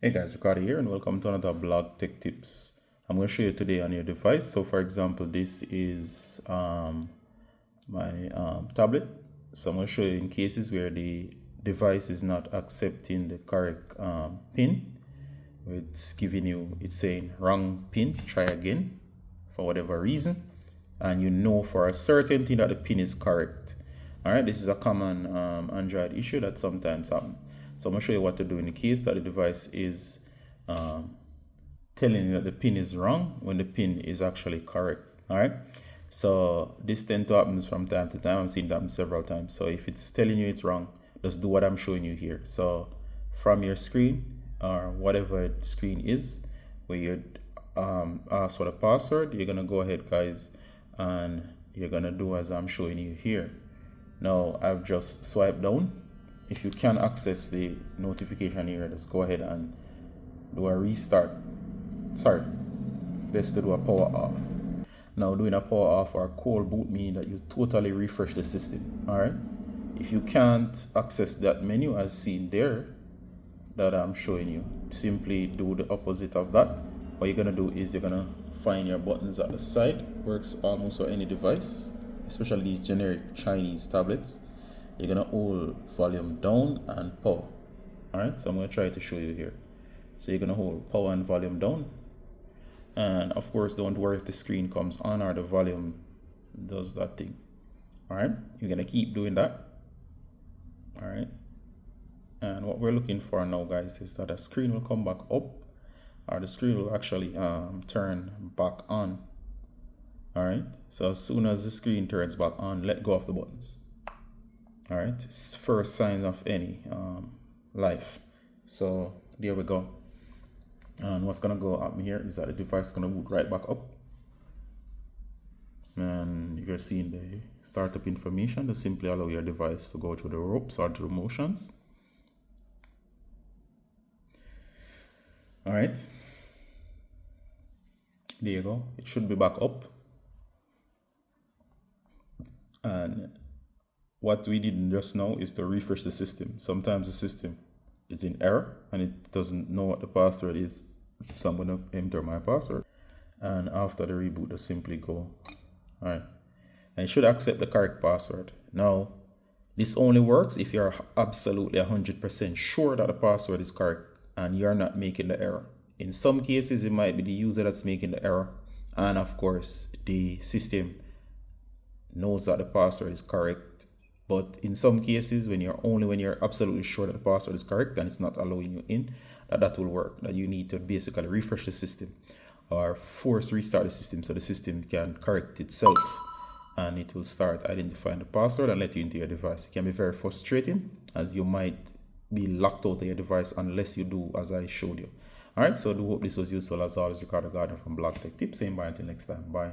Hey guys, Ricardo here and welcome to another blog tech tips. I'm going to show you today on your device. So for example, this is my tablet. So I'm going to show you in cases where the device is not accepting the correct pin. It's giving you, it's saying wrong pin, try again for whatever reason. And you know for a certainty that the pin is correct. All right, this is a common Android issue that sometimes happens. So I'm going to show you what to do in the case that the device is telling you that the pin is wrong when the pin is actually correct. All right. So this tends to happen from time to time. I've seen that happen several times. So if it's telling you it's wrong, just do what I'm showing you here. So from your screen or whatever screen is where you ask for the password, you're going to go ahead, guys, and you're going to do as I'm showing you here. Now I've just swiped down. If you can access the notification here, just go ahead and do a restart. Sorry, best to do a power off. Now doing a power off or cold boot means that you totally refresh the system. All right. If you can't access that menu as seen there that I'm showing you, simply do the opposite of that. What you're gonna do is you're gonna find your buttons at the side. Works almost for any device, especially these generic Chinese tablets. You're gonna hold volume down and power. All right, so I'm gonna try to show you here. So you're gonna hold power and volume down, and of course don't worry if the screen comes on or the volume does that thing. All right, you're gonna keep doing that. All right, and what we're looking for now, guys, is that the screen will come back up or the screen will actually turn back on. All right, so as soon as the screen turns back on, let go of the buttons. All right, first sign of any life. So there we go. And what's gonna go up here is that the device is gonna boot right back up. And you're seeing the startup information to simply allow your device to go through the ropes or through motions. All right, there you go. It should be back up. And what we did just now is to refresh the system. Sometimes the system is in error and it doesn't know what the password is. So I'm going to enter my password. And after the reboot, just simply go. All right. And it should accept the correct password. Now, this only works if you're absolutely 100% sure that the password is correct and you're not making the error. In some cases, it might be the user that's making the error. And of course, the system knows that the password is correct. But in some cases, when you're absolutely sure that the password is correct and it's not allowing you in, that will work. That you need to basically refresh the system or force restart the system so the system can correct itself and it will start identifying the password and let you into your device. It can be very frustrating as you might be locked out of your device unless you do as I showed you. All right, so I do hope this was useful. As always, Ricardo Gardner from Blog Tech Tips. Saying bye until next time. Bye.